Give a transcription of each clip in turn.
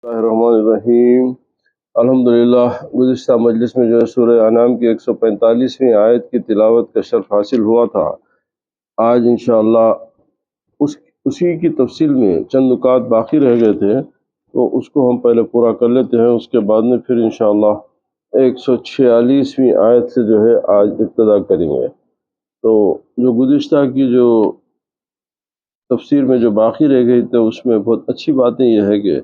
الرحمن الرحیم الحمدللہ۔ گزشتہ مجلس میں جو ہے سورہ انعام کی 145ویں آیت کی تلاوت کا شرف حاصل ہوا تھا۔ آج انشاءاللہ اسی کی تفصیل میں چند نکات باقی رہ گئے تھے، تو اس کو ہم پہلے پورا کر لیتے ہیں، اس کے بعد میں پھر انشاءاللہ 146ویں آیت سے جو ہے آج ابتدا کریں گے۔ تو جو گزشتہ کی جو تفسیر میں جو باقی رہ گئی تھی، اس میں بہت اچھی باتیں یہ ہے کہ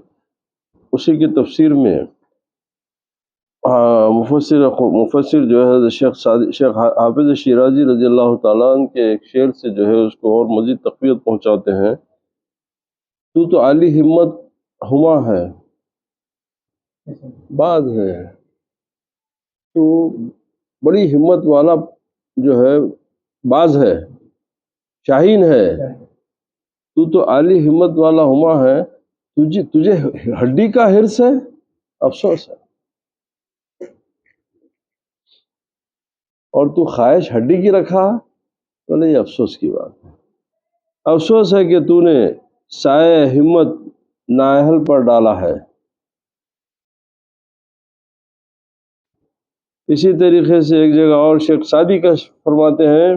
اسی کی تفسیر میں مفسر جو ہے شیخ حافظ شیرازی رضی اللہ تعالیٰ عنہ کے ایک شعر سے جو ہے اس کو اور مزید تقویت پہنچاتے ہیں۔ تو عالی ہمت ہما ہے، باز ہے، تو بڑی ہمت والا جو ہے باز ہے، شاہین ہے۔ تو عالی ہمت والا ہما ہے، تجھے ہڈی کا حرص ہے، افسوس ہے، اور تو خواہش ہڈی کی رکھا، بولے یہ افسوس کی بات ہے۔ افسوس ہے کہ تو نے سایہ ہمت نااہل پر ڈالا ہے۔ اسی طریقے سے ایک جگہ اور شیخ سعدی کا فرماتے ہیں،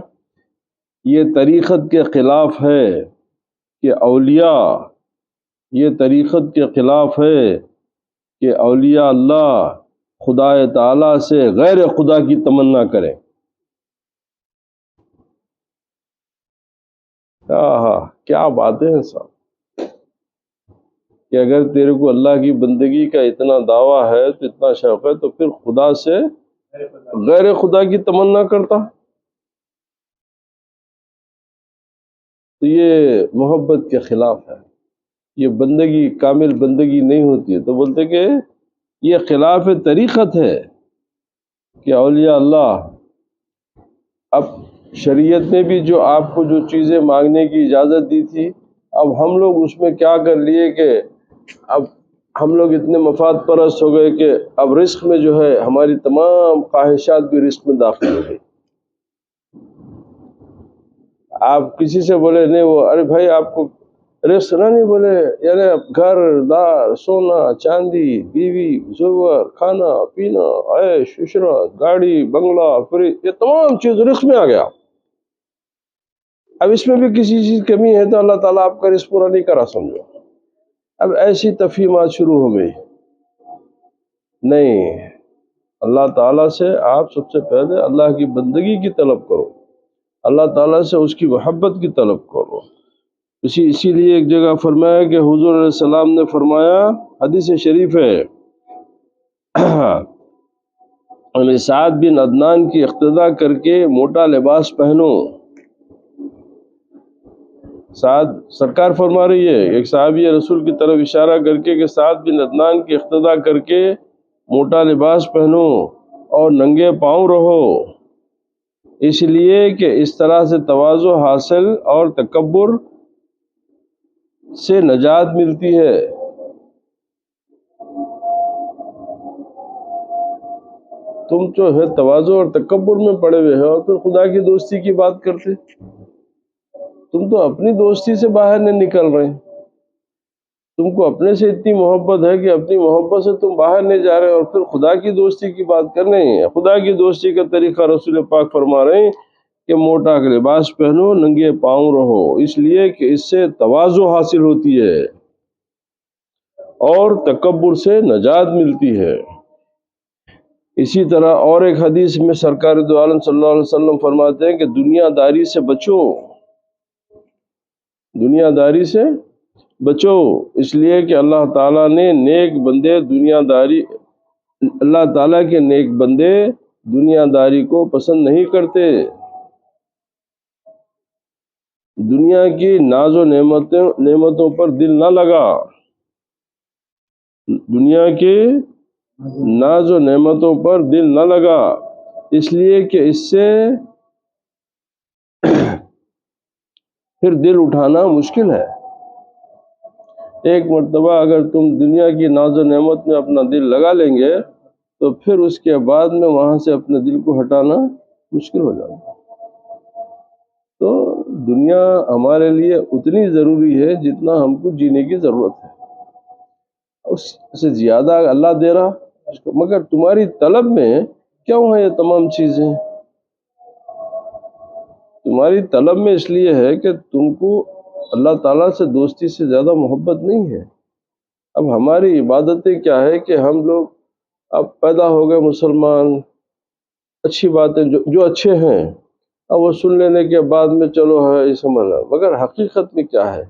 یہ طریقت کے خلاف ہے کہ اولیاء، یہ طریقت کے خلاف ہے کہ اولیاء اللہ خدا تعالی سے غیر خدا کی تمنا کریں۔ کیا باتیں ہیں صاحب، کہ اگر تیرے کو اللہ کی بندگی کا اتنا دعویٰ ہے، تو اتنا شوق ہے، تو پھر خدا سے غیر خدا کی تمنا کرتا، تو یہ محبت کے خلاف ہے، یہ بندگی کامل بندگی نہیں ہوتی ہے۔ تو بولتے کہ یہ خلاف طریقت ہے کہ اولیاء اللہ، اب شریعت نے بھی جو آپ کو جو چیزیں مانگنے کی اجازت دی تھی، اب ہم لوگ اس میں کیا کر لیے کہ اب ہم لوگ اتنے مفاد پرست ہو گئے کہ اب رزق میں جو ہے ہماری تمام خواہشات بھی رزق میں داخل ہو گئی۔ آپ کسی سے بولے نہیں، وہ ارے بھائی آپ کو رزق نہ، نہیں بولے یعنی گھر دار، سونا چاندی، بیوی زیور، کھانا پینا، عیش عشرت، گاڑی بنگلہ، فریج، یہ تمام چیز رزق میں آ گیا۔ اب اس میں بھی کسی چیز کی کمی ہے تو اللہ تعالیٰ آپ کا رزق پورا نہیں کرا، سمجھو۔ اب ایسی تفہیمات شروع ہو گئی۔ نہیں، اللہ تعالیٰ سے آپ سب سے پہلے اللہ کی بندگی کی طلب کرو، اللہ تعالیٰ سے اس کی محبت کی طلب کرو۔ اسی لیے ایک جگہ فرمایا کہ حضور علیہ السلام نے فرمایا، حدیث شریف ہے، سعد بن عدنان کی اقتداء کر کے موٹا لباس پہنو۔ سعد سرکار فرما رہی ہے، ایک صحابی رسول کی طرف اشارہ کر کے کہ سعد بن عدنان کی اقتداء کر کے موٹا لباس پہنو اور ننگے پاؤں رہو، اس لیے کہ اس طرح سے تواضع حاصل اور تکبر سے نجات ملتی ہے۔ تم تو ہے تواضع اور تکبر میں پڑے ہوئے ہو، اور پھر خدا کی دوستی کی بات کرتے، تم تو اپنی دوستی سے باہر نہیں نکل رہے، تم کو اپنے سے اتنی محبت ہے کہ اپنی محبت سے تم باہر نہیں جا رہے، اور پھر خدا کی دوستی کی بات کر رہے ہیں۔ خدا کی دوستی کا طریقہ رسول پاک فرما رہے ہیں کہ موٹا لباس پہنو، ننگے پاؤں رہو، اس لیے کہ اس سے تواضع حاصل ہوتی ہے اور تکبر سے نجات ملتی ہے۔ اسی طرح اور ایک حدیث میں سرکار دو عالم صلی اللہ علیہ وسلم فرماتے ہیں کہ دنیا داری سے بچو، دنیا داری سے بچو، اس لیے کہ اللہ تعالیٰ نے نیک بندے اللہ تعالیٰ کے نیک بندے دنیا داری کو پسند نہیں کرتے۔ دنیا کی ناز و نعمتوں پر دل نہ لگا، دنیا کے ناز و نعمتوں پر دل نہ لگا، اس لیے کہ اس سے پھر دل اٹھانا مشکل ہے۔ ایک مرتبہ اگر تم دنیا کی ناز و نعمت میں اپنا دل لگا لیں گے تو پھر اس کے بعد میں وہاں سے اپنے دل کو ہٹانا مشکل ہو جائے گا۔ تو دنیا ہمارے لیے اتنی ضروری ہے جتنا ہم کو جینے کی ضرورت ہے۔ اس سے زیادہ اللہ دے رہا اس کو، مگر تمہاری طلب میں کیوں ہے یہ تمام چیزیں؟ تمہاری طلب میں اس لیے ہے کہ تم کو اللہ تعالیٰ سے دوستی سے زیادہ محبت نہیں ہے۔ اب ہماری عبادتیں کیا ہے کہ ہم لوگ اب پیدا ہو گئے مسلمان، اچھی باتیں جو اچھے ہیں اب وہ سن لینے کے بعد میں چلو ہے یہ سمجھنا، مگر حقیقت میں کیا ہے؟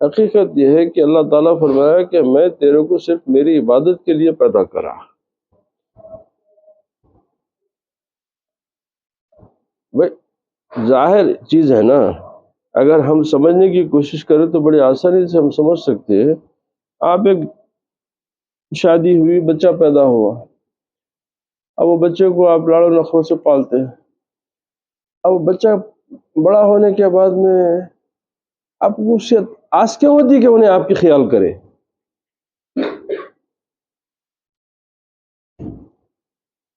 حقیقت یہ ہے کہ اللہ تعالیٰ فرمایا کہ میں تیرے کو صرف میری عبادت کے لیے پیدا کرا۔ بھائی ظاہر چیز ہے نا، اگر ہم سمجھنے کی کوشش کریں تو بڑی آسانی سے ہم سمجھ سکتے ہیں۔ آپ ایک شادی ہوئی، بچہ پیدا ہوا، اب وہ بچے کو آپ لاڑو نخروں سے پالتے ہیں، اب بچہ بڑا ہونے کے بعد میں آپ کو اس سے آس کیوں ہوتی کہ انہیں آپ کی خیال کرے؟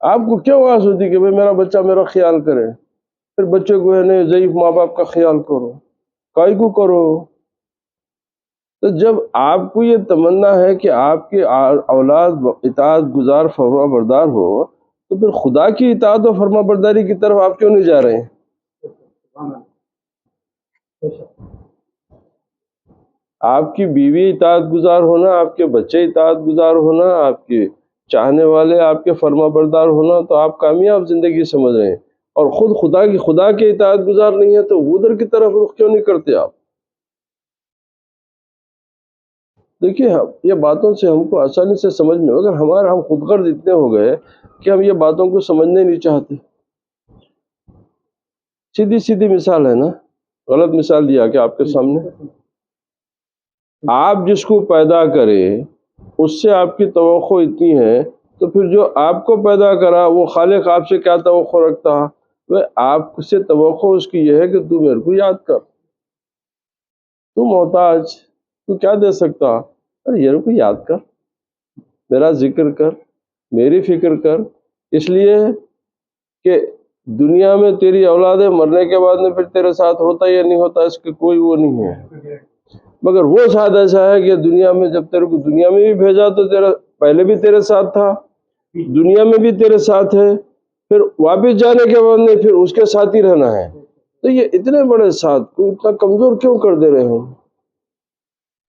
آپ کو کیوں آس ہوتی کہ بھئی میرا بچہ میرا خیال کرے؟ پھر بچے کو ہے نہیں ضعیف ماں باپ کا خیال کرو، کائی کو کرو؟ تو جب آپ کو یہ تمنا ہے کہ آپ کی اولاد اطاعت گزار فرما بردار ہو، تو پھر خدا کی اطاعت و فرما برداری کی طرف آپ کیوں نہیں جا رہے ہیں؟ آپ کی بیوی اطاعت گزار ہونا، آپ کے بچے اطاعت گزار ہونا، آپ کے چاہنے والے آپ کے فرما بردار ہونا، تو آپ کامیاب زندگی سمجھ رہے ہیں، اور خود خدا کے اطاعت گزار نہیں ہے تو ادھر کی طرف رخ کیوں نہیں کرتے آپ؟ دیکھیے یہ باتوں سے ہم کو آسانی سے سمجھ میں، اگر ہم خود غرض اتنے ہو گئے کہ ہم یہ باتوں کو سمجھنے نہیں چاہتے۔ سیدھی مثال ہے نا، غلط مثال دیا کہ آپ کے سامنے، آپ جس کو پیدا کرے اس سے آپ کی توقع اتنی ہے، تو پھر جو آپ کو پیدا کرا وہ خالق آپ سے کیا توقع رکھتا؟ وہ آپ سے توقع اس کی یہ ہے کہ تو میرے کو یاد کر، تو محتاج، تو کیا دے سکتا؟ ارے یہ کو یاد کر، میرا ذکر کر، میری فکر کر، اس لیے کہ دنیا میں تیری اولاد مرنے کے بعد میں پھر تیرے ساتھ ہوتا یا نہیں ہوتا اس کے کوئی وہ نہیں ہے، مگر وہ ساتھ ایسا ہے کہ دنیا میں جب تیرے کو دنیا میں بھی بھیجا تو تیرا پہلے بھی تیرے ساتھ تھا، دنیا میں بھی تیرے ساتھ ہے، پھر واپس جانے کے بعد میں پھر اس کے ساتھ ہی رہنا ہے۔ تو یہ اتنے بڑے ساتھ کو اتنا کمزور کیوں کر دے رہے ہوں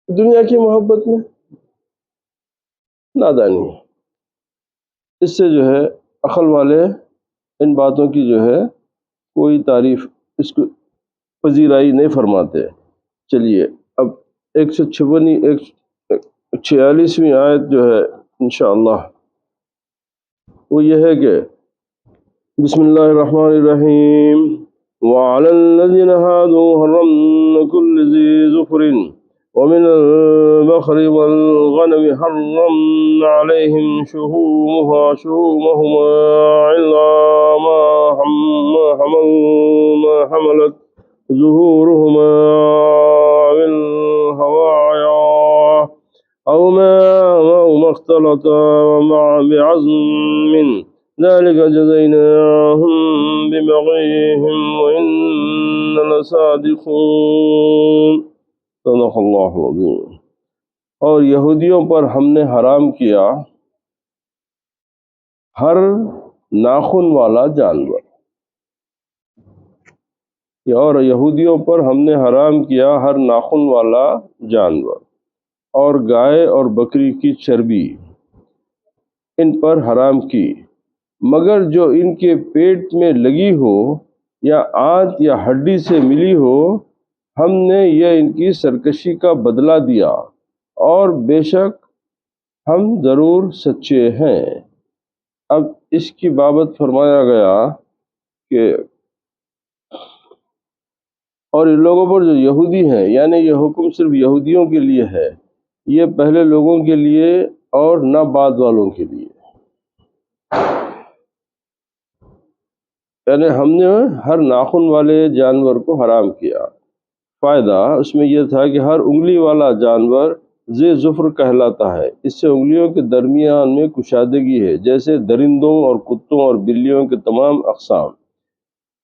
دنیا کی محبت میں؟ نادانی۔ اس سے جو ہے عقل والے ان باتوں کی جو ہے کوئی تعریف اس کو پذیرائی نہیں فرماتے۔ چلیے اب 146ویں آیت جو ہے انشاءاللہ وہ یہ ہے کہ بسم اللہ الرحمن الرحیم وعلى الذين هادوا حرمنا كل ذي ظفر ومن البقر والغنم حرمنا عليهم شهومهما إلا ما حملت ظهورهما بالهوايا أو ما اختلط بعظم ذلك جزيناهم ببغيهم وإننا لصادقون صدق اللہ العظیم۔ اور یہودیوں پر ہم نے حرام کیا ہر ناخن والا جانور، اور یہودیوں پر ہم نے حرام کیا ہر ناخن والا جانور اور گائے اور بکری کی چربی ان پر حرام کی، مگر جو ان کے پیٹ میں لگی ہو یا آنت یا ہڈی سے ملی ہو ہم نے یہ ان کی سرکشی کا بدلہ دیا، اور بے شک ہم ضرور سچے ہیں۔ اب اس کی بابت فرمایا گیا کہ اور ان لوگوں پر جو یہودی ہیں، یعنی یہ حکم صرف یہودیوں کے لیے ہے، یہ پہلے لوگوں کے لیے اور نہ بعد والوں کے لیے، یعنی ہم نے ہر ناخن والے جانور کو حرام کیا۔ فائدہ اس میں یہ تھا کہ ہر انگلی والا جانور ذی ظفر کہلاتا ہے، اس سے انگلیوں کے درمیان میں کشادگی ہے، جیسے درندوں اور کتوں اور بلیوں کے تمام اقسام،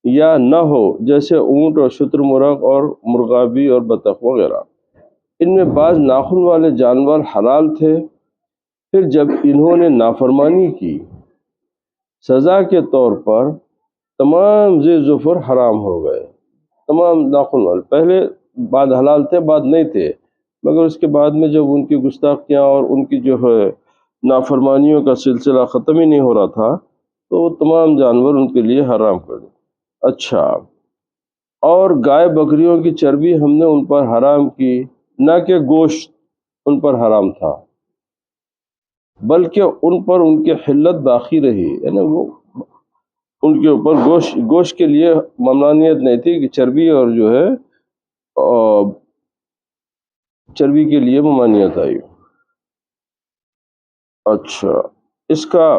یا نہ ہو جیسے اونٹ اور شتر مرغ اور مرغابی اور بطخ وغیرہ۔ ان میں بعض ناخن والے جانور حلال تھے پھر جب انہوں نے نافرمانی کی، سزا کے طور پر تمام ذی ظفر حرام ہو گئے، تمام ناخن والے پہلے بعد حلال تھے بعد نہیں تھے، مگر اس کے بعد میں جب ان کی گستاخیاں اور ان کی جو ہے نافرمانیوں کا سلسلہ ختم ہی نہیں ہو رہا تھا تو وہ تمام جانور ان کے لیے حرام کر دے۔ اچھا، اور گائے بکریوں کی چربی ہم نے ان پر حرام کی، نہ کہ گوشت ان پر حرام تھا بلکہ ان پر ان کی حلت باقی رہی، یعنی وہ ان کے اوپر گوشت کے لیے ممنوعیت نہیں تھی کہ چربی اور جو ہے چربی کے لیے ممانعت آئی۔ اچھا، اس کا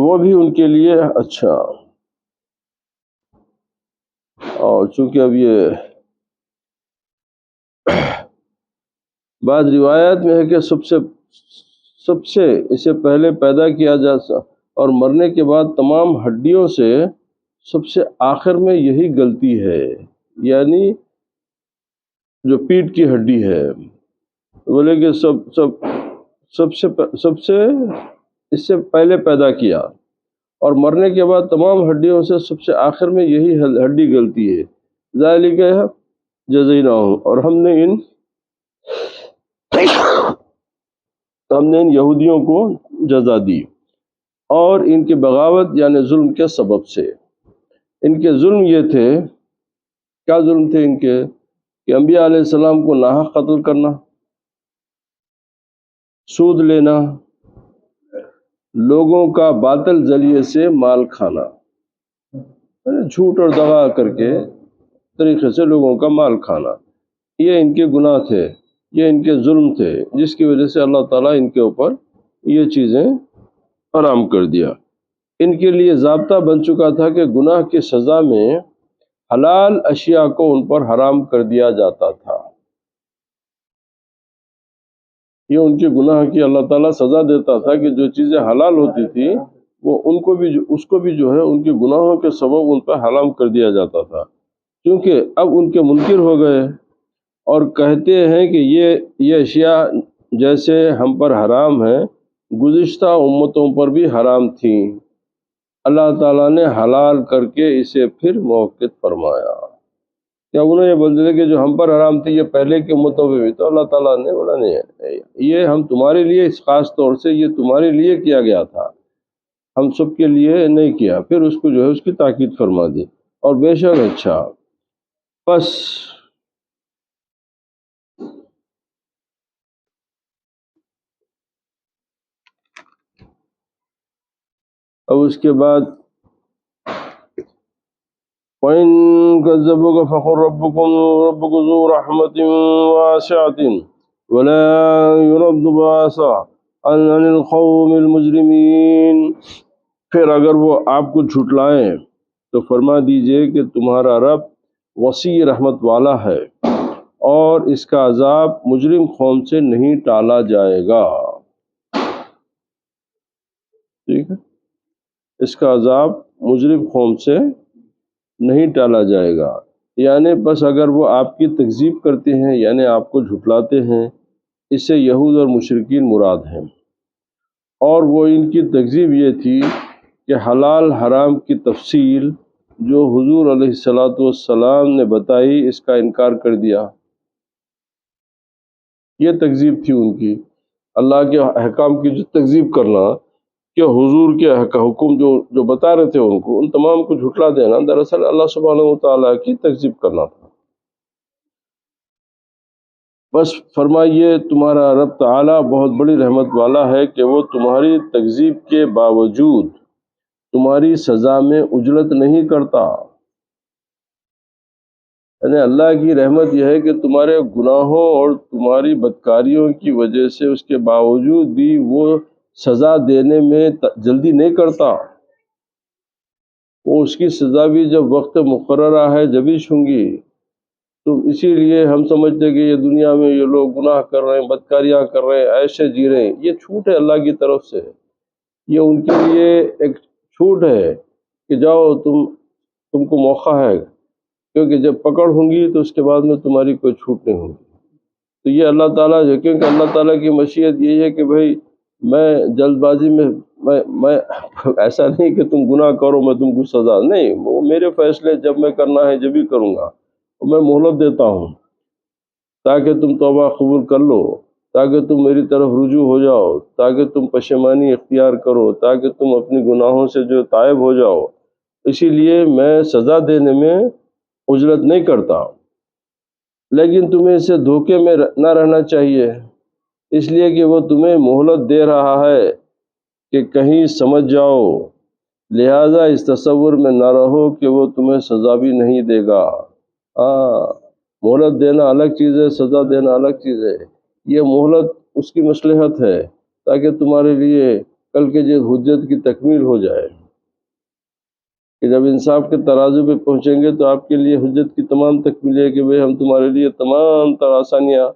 وہ بھی ان کے لیے اچھا، اور چونکہ اب یہ بعض روایات میں ہے کہ سب سے اسے پہلے پیدا کیا اور مرنے کے بعد تمام ہڈیوں سے سب سے آخر میں یہی غلطی ہے، یعنی جو پیٹھ کی ہڈی ہے، بولے کہ سب سے اس سے پہلے پیدا کیا اور مرنے کے بعد تمام ہڈیوں سے سب سے آخر میں یہی ہڈی غلطی ہے، ذالک جزیناہم، اور ہم نے ان یہودیوں کو جزا دی، اور ان کی بغاوت یعنی ظلم کے سبب سے۔ ان کے ظلم یہ تھے، کیا ظلم تھے ان کے؟ کہ انبیاء علیہ السلام کو ناحق قتل کرنا، سود لینا، لوگوں کا باطل ذریعے سے مال کھانا، جھوٹ اور دغا کر کے طریقے سے لوگوں کا مال کھانا، یہ ان کے گناہ تھے، یہ ان کے ظلم تھے، جس کی وجہ سے اللہ تعالیٰ ان کے اوپر یہ چیزیں حرام کر دیا۔ ان کے لیے ضابطہ بن چکا تھا کہ گناہ کی سزا میں حلال اشیاء کو ان پر حرام کر دیا جاتا تھا، یہ ان کے گناہ کی اللہ تعالیٰ سزا دیتا تھا کہ جو چیزیں حلال ہوتی تھی وہ اس کو بھی جو ہے ان کے گناہوں کے سبب ان پر حرام کر دیا جاتا تھا، کیونکہ اب ان کے منکر ہو گئے اور کہتے ہیں کہ یہ اشیاء جیسے ہم پر حرام ہیں گزشتہ امتوں پر بھی حرام تھیں، اللہ تعالیٰ نے حلال کر کے اسے پھر موقت فرمایا۔ کیا انہوں نے بولتے کہ جو ہم پر حرام تھی یہ پہلے کے امتوں پہ بھی، تو اللہ تعالیٰ نے بولا نہیں، یہ ہم تمہارے لیے اس خاص طور سے یہ تمہارے لیے کیا گیا تھا، ہم سب کے لیے نہیں کیا، پھر اس کو جو ہے اس کی تاکید فرما دی، اور بے شک اچھا بس اب اس کے بعد وَإِن كَذَّبُوكَ فَقُل رَّبُّكُمْ ذُو رَحْمَةٍ وَاسِعَةٍ وَلَا يُرَدُّ بَأْسُهُ عَنِ الْقَوْمِ الْمُجْرِمِينَ۔ پھر اگر وہ آپ کو جھٹلائیں تو فرما دیجئے کہ تمہارا رب وسیع رحمت والا ہے اور اس کا عذاب مجرم قوم سے نہیں ٹالا جائے گا، ٹھیک ہے، اس کا عذاب مجرم قوم سے نہیں ٹالا جائے گا، یعنی بس اگر وہ آپ کی تکذیب کرتے ہیں یعنی آپ کو جھٹلاتے ہیں، اس سے یہود اور مشرکین مراد ہیں، اور وہ ان کی تکذیب یہ تھی کہ حلال حرام کی تفصیل جو حضور علیہ السلام نے بتائی اس کا انکار کر دیا، یہ تکذیب تھی ان کی، اللہ کے احکام کی جو تکذیب کرنا کہ حضور کے حکم جو بتا رہے تھے ان کو، ان تمام کو جھٹلا دینا دراصل اللہ سبحانہ وتعالیٰ کی تکذیب کرنا تھا۔ بس فرمائیے تمہارا رب تعالیٰ بہت بڑی رحمت والا ہے کہ وہ تمہاری تکذیب کے باوجود تمہاری سزا میں اجرت نہیں کرتا، یعنی اللہ کی رحمت یہ ہے کہ تمہارے گناہوں اور تمہاری بدکاریوں کی وجہ سے اس کے باوجود بھی وہ سزا دینے میں جلدی نہیں کرتا، وہ اس کی سزا بھی جب وقت مقررہ ہے جبھی ہوں گی، تو اسی لیے ہم سمجھتے کہ یہ دنیا میں یہ لوگ گناہ کر رہے ہیں، بدکاریاں کر رہے ہیں، ایسے جی رہے ہیں، یہ چھوٹ ہے اللہ کی طرف سے، یہ ان کے لیے ایک چھوٹ ہے کہ جاؤ تم کو موقع ہے، کیونکہ جب پکڑ ہوں گی تو اس کے بعد میں تمہاری کوئی چھوٹ نہیں ہوگی، تو یہ اللہ تعالیٰ جو کیونکہ اللہ تعالیٰ کی مشیت یہی ہے کہ بھائی میں جلد بازی میں ایسا نہیں کہ تم گناہ کرو میں تم کو سزا نہیں، وہ میرے فیصلے جب میں کرنا ہے جب ہی کروں گا، میں مہلت دیتا ہوں تاکہ تم توبہ قبول کر لو، تاکہ تم میری طرف رجوع ہو جاؤ، تاکہ تم پشیمانی اختیار کرو، تاکہ تم اپنی گناہوں سے جو تائب ہو جاؤ۔ اسی لیے میں سزا دینے میں اجرت نہیں کرتا، لیکن تمہیں اسے دھوکے میں نہ رہنا چاہیے، اس لیے کہ وہ تمہیں مہلت دے رہا ہے کہ کہیں سمجھ جاؤ، لہذا اس تصور میں نہ رہو کہ وہ تمہیں سزا بھی نہیں دے گا۔ مہلت دینا الگ چیز ہے، سزا دینا الگ چیز ہے۔ یہ مہلت اس کی مصلحت ہے تاکہ تمہارے لیے کل کے جو حجت کی تکمیل ہو جائے، کہ جب انصاف کے ترازو پہ پہنچیں گے تو آپ کے لیے حجت کی تمام تکمیل ہے کہ بھئی ہم تمہارے لیے تمام تر آسانیاں،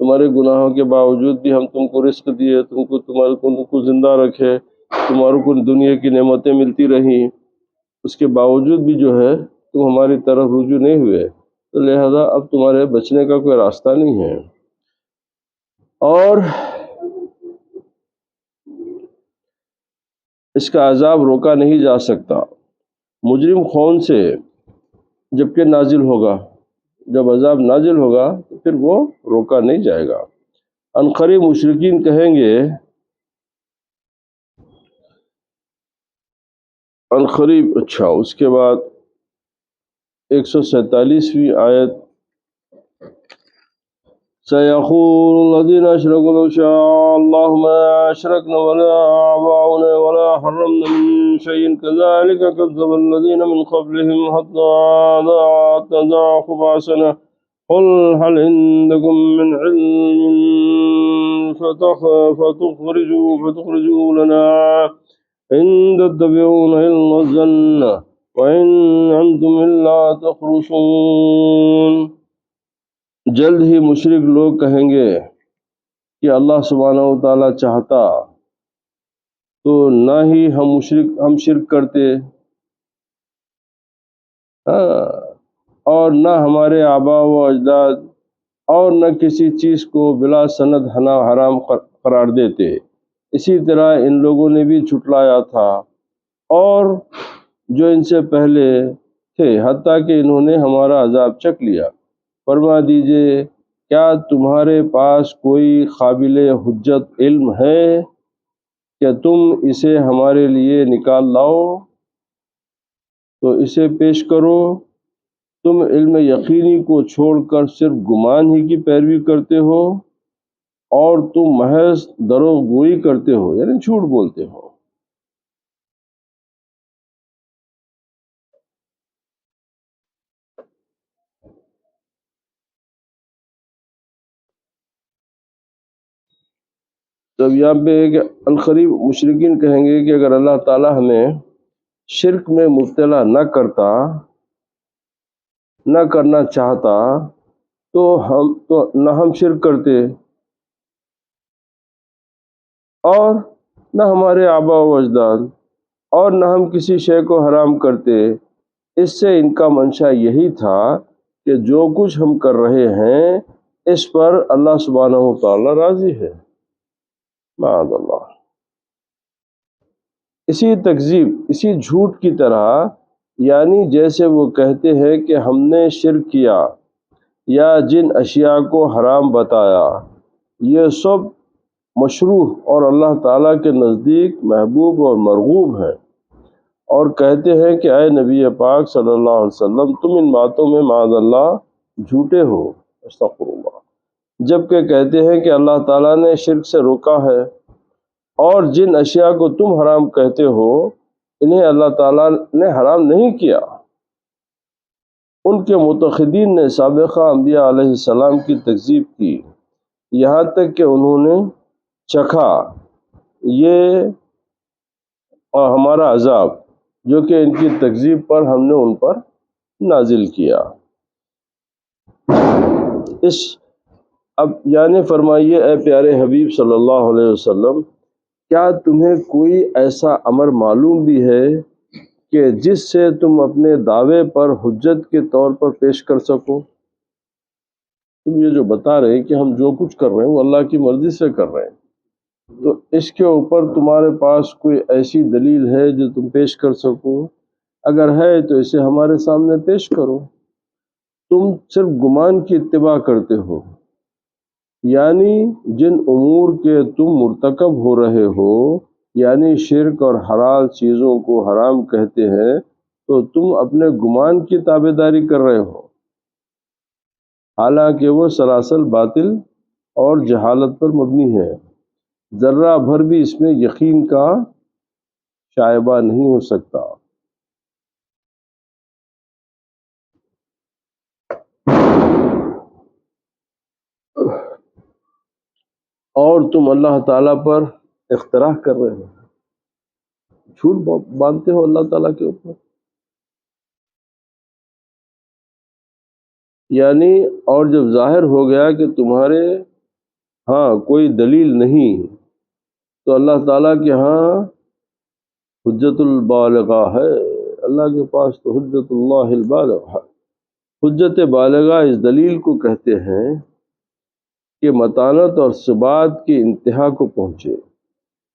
تمہارے گناہوں کے باوجود بھی ہم تم کو رزق دیے، تمہارے کو زندہ رکھے، تمہارے کو دنیا کی نعمتیں ملتی رہیں، اس کے باوجود بھی جو ہے تم ہماری طرف رجوع نہیں ہوئے، تو لہذا اب تمہارے بچنے کا کوئی راستہ نہیں ہے۔ اور اس کا عذاب روکا نہیں جا سکتا، مجرم خون سے جبکہ نازل ہوگا، جب عذاب نازل ہوگا تو پھر وہ روکا نہیں جائے گا۔ عنقریب مشرکین کہیں گے، عنقریب اچھا اس کے بعد 147ویں آیت، سَيَقُولُ الَّذِينَ أَشْرَكُوا لَوْ شَاءَ اللَّهُ مَا أَشْرَكْنَا وَلَا آبَاؤُنَا وَلَا حَرَّمْنَا مِن شَيْءٍ كَذَلِكَ كَذَّبَ الَّذِينَ مِن قَبْلِهِمْ حَتَّىٰ ذَاقُوا بَأْسَنَا قُلْ هَلْ عِندَكُم مِّنْ عِلْمٍ فَتُخْرِجُوهُ لَنَا إِن تَتَّبِعُونَ إِلَّا الظَّنَّ وَإِنْ أَنْتُمْ إِلَّا تَخْرُصُونَ۔ جلد ہی مشرک لوگ کہیں گے کہ اللہ سبحانہ و تعالیٰ چاہتا تو نہ ہی ہم شرک کرتے، اور نہ ہمارے آباء و اجداد، اور نہ کسی چیز کو بلا سند حرام قرار دیتے۔ اسی طرح ان لوگوں نے بھی جھٹلایا تھا اور جو ان سے پہلے تھے، حتیٰ کہ انہوں نے ہمارا عذاب چکھ لیا۔ فرما دیجئے کیا تمہارے پاس کوئی قابل حجت علم ہے کہ تم اسے ہمارے لیے نکال لاؤ تو اسے پیش کرو؟ تم علم یقینی کو چھوڑ کر صرف گمان ہی کی پیروی کرتے ہو، اور تم محض دروغ گوئی کرتے ہو، یعنی جھوٹ بولتے ہو۔ جب یہاں پہ عنقریب مشرکین کہیں گے کہ اگر اللہ تعالیٰ ہمیں شرک میں مبتلا نہ کرنا چاہتا تو نہ ہم شرک کرتے اور نہ ہمارے آباء و اجداد، اور نہ ہم کسی شے کو حرام کرتے۔ اس سے ان کا منشا یہی تھا کہ جو کچھ ہم کر رہے ہیں اس پر اللہ سبحانہ و تعالیٰ راضی ہے، معاذ اللہ۔ اسی تکذیب، اسی جھوٹ کی طرح، یعنی جیسے وہ کہتے ہیں کہ ہم نے شرک کیا یا جن اشیاء کو حرام بتایا یہ سب مشروع اور اللہ تعالیٰ کے نزدیک محبوب اور مرغوب ہیں، اور کہتے ہیں کہ اے نبی پاک صلی اللہ علیہ وسلم تم ان باتوں میں معاذ اللہ جھوٹے ہو، استغفر اللہ، جبکہ کہتے ہیں کہ اللہ تعالیٰ نے شرک سے روکا ہے، اور جن اشیاء کو تم حرام کہتے ہو انہیں اللہ تعالیٰ نے حرام نہیں کیا۔ ان کے معتقدین نے سابقہ انبیاء علیہ السلام کی تکذیب کی، یہاں تک کہ انہوں نے چکھا یہ ہمارا عذاب جو کہ ان کی تکذیب پر ہم نے ان پر نازل کیا۔ اب یعنی فرمائیے اے پیارے حبیب صلی اللہ علیہ وسلم، کیا تمہیں کوئی ایسا امر معلوم بھی ہے کہ جس سے تم اپنے دعوے پر حجت کے طور پر پیش کر سکو؟ تم یہ جو بتا رہے ہیں کہ ہم جو کچھ کر رہے ہیں وہ اللہ کی مرضی سے کر رہے ہیں، تو اس کے اوپر تمہارے پاس کوئی ایسی دلیل ہے جو تم پیش کر سکو؟ اگر ہے تو اسے ہمارے سامنے پیش کرو۔ تم صرف گمان کی اتباع کرتے ہو، یعنی جن امور کے تم مرتکب ہو رہے ہو، یعنی شرک اور حلال چیزوں کو حرام کہتے ہیں، تو تم اپنے گمان کی تابع داری کر رہے ہو، حالانکہ وہ سراسر باطل اور جہالت پر مبنی ہے۔ ذرہ بھر بھی اس میں یقین کا شائبہ نہیں ہو سکتا۔ اور تم اللہ تعالیٰ پر اختراع کر رہے ہو، جھوٹ باندھتے ہو اللہ تعالیٰ کے اوپر، یعنی اور جب ظاہر ہو گیا کہ تمہارے ہاں کوئی دلیل نہیں، تو اللہ تعالیٰ کے ہاں حجت البالغہ ہے، اللہ کے پاس تو حجت اللہ البالغہ ہے۔ حجت بالغہ اس دلیل کو کہتے ہیں کہ متانت اور ثبات کی انتہا کو پہنچے،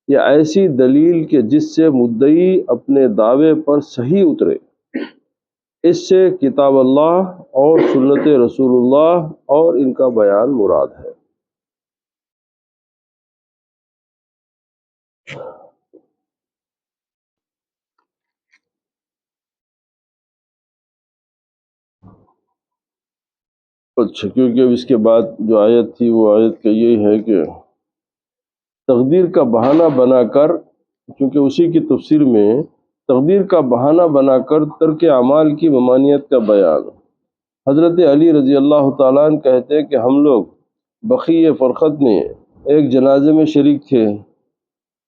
یا ایسی دلیل کہ جس سے مدعی اپنے دعوے پر صحیح اترے۔ اس سے کتاب اللہ اور سنت رسول اللہ اور ان کا بیان مراد ہے۔ اچھا، کیونکہ اب اس کے بعد جو آیت تھی وہ آیت کا یہی ہے کہ تقدیر کا بہانہ بنا کر، کیونکہ اسی کی تفسیر میں تقدیر کا بہانہ بنا کر ترک اعمال کی ممانعت کا بیان۔ حضرت علی رضی اللہ تعالیٰ عنہ کہتے ہیں کہ ہم لوگ بقیع فرقت میں ایک جنازے میں شریک تھے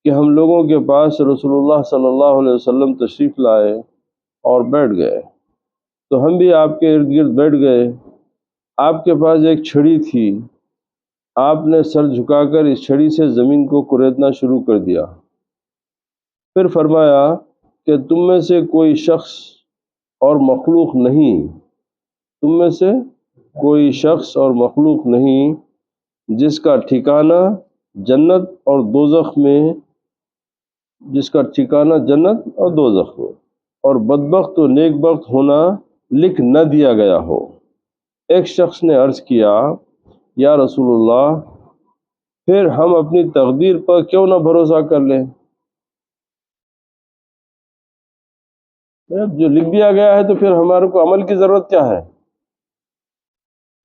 کہ ہم لوگوں کے پاس رسول اللہ صلی اللہ علیہ وسلم تشریف لائے اور بیٹھ گئے، تو ہم بھی آپ کے ارد گرد بیٹھ گئے۔ آپ کے پاس ایک چھڑی تھی، آپ نے سر جھکا کر اس چھڑی سے زمین کو کریدنا شروع کر دیا، پھر فرمایا کہ تم میں سے کوئی شخص اور مخلوق نہیں، تم میں سے کوئی شخص اور مخلوق نہیں جس کا ٹھکانہ جنت اور دوزخ میں، جس کا ٹھکانہ جنت اور دوزخ میں، اور بدبخت و نیک بخت ہونا لکھ نہ دیا گیا ہو۔ ایک شخص نے عرض کیا، یا رسول اللہ، پھر ہم اپنی تقدیر پر کیوں نہ بھروسہ کر لیں؟ جو لکھ دیا گیا ہے تو پھر ہمارے کو عمل کی ضرورت کیا ہے؟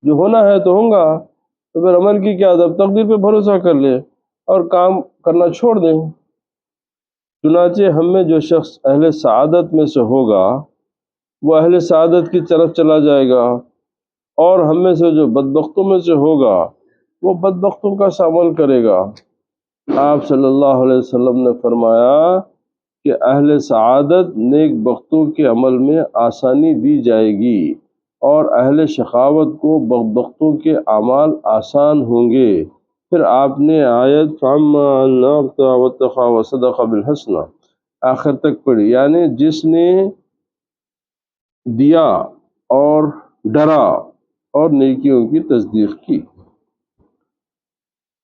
جو ہونا ہے تو ہوگا، تو پھر عمل کی کیا؟ اب تقدیر پہ بھروسہ کر لیں اور کام کرنا چھوڑ دیں۔ چنانچہ ہم میں جو شخص اہل سعادت میں سے ہوگا وہ اہل سعادت کی طرف چلا جائے گا، اور ہم میں سے جو بدبختوں میں سے ہوگا وہ بدبختوں کا عمل کرے گا۔ آپ صلی اللہ علیہ وسلم نے فرمایا کہ اہل سعادت نیک بختوں کے عمل میں آسانی دی جائے گی، اور اہل شقاوت کو بدبختوں کے اعمال آسان ہوں گے۔ پھر آپ نے آیت فَأَمَّا مَنْ أَعْطَىٰ وَاتَّقَىٰ وَصَدَقَ بِالْحُسْنَىٰ آخر تک پڑھی، یعنی جس نے دیا اور ڈرا اور نیکیوں کی تصدیق کی۔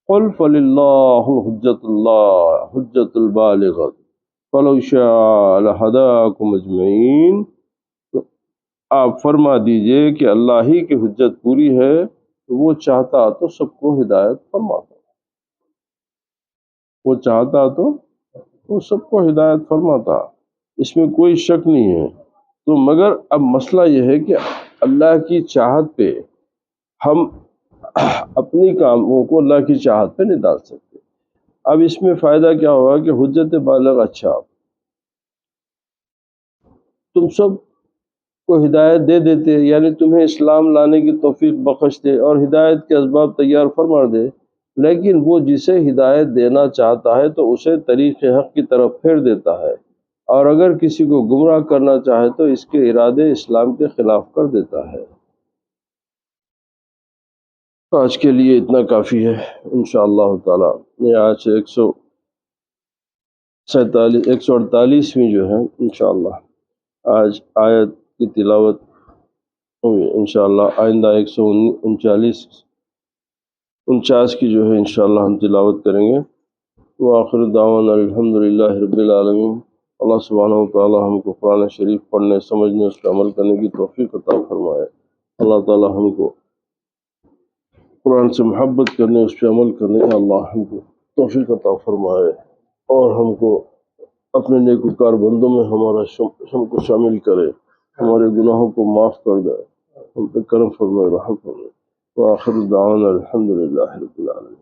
قُلْ فَلِلَّهِ الْحُجَّةُ الْبَالِغَةُ فَلَوْ شَاءَ لَهَدَاكُمْ أَجْمَعِينَ، تو آپ فرما دیجئے کہ اللہ ہی کی حجت پوری ہے، وہ چاہتا تو سب کو ہدایت فرماتا، وہ چاہتا تو وہ سب کو ہدایت فرماتا، اس میں کوئی شک نہیں ہے۔ تو مگر اب مسئلہ یہ ہے کہ اللہ کی چاہت پہ ہم اپنی کاموں کو اللہ کی چاہت پہ نہیں ڈال سکتے۔ اب اس میں فائدہ کیا ہوگا کہ حجت بالغ، اچھا تم سب کو ہدایت دے دیتے، یعنی تمہیں اسلام لانے کی توفیق بخش دے اور ہدایت کے اسباب تیار فرما دے، لیکن وہ جسے ہدایت دینا چاہتا ہے تو اسے طریق حق کی طرف پھیر دیتا ہے، اور اگر کسی کو گمراہ کرنا چاہے تو اس کے ارادے اسلام کے خلاف کر دیتا ہے۔ تو آج کے لیے اتنا کافی ہے، انشاءاللہ تعالی یہ آج 148ویں جو ہے انشاءاللہ آج آیت کی تلاوت انشاءاللہ آئندہ 149 کی جو ہے انشاءاللہ ہم تلاوت کریں گے۔ وآخر دعوانا الحمدللہ رب العالمین۔ اللہ سبحانہ وتعالی ہم کو قرآن شریف پڑھنے، سمجھنے، اس پر عمل کرنے کی توفیق عطا فرمائے۔ اللہ تعالی ہم کو قرآن سے محبت کرنے، اس پہ عمل کرنے کا اللہ ہم کو توفیق عطا فرمائے، اور ہم کو اپنے نیکوکار بندوں میں ہم کو شامل کرے، ہمارے گناہوں کو معاف کر دے، ہم پہ کرم فرمائے، رحم فرمائے۔ وآخر دعوانا الحمدللہ رب العالمین۔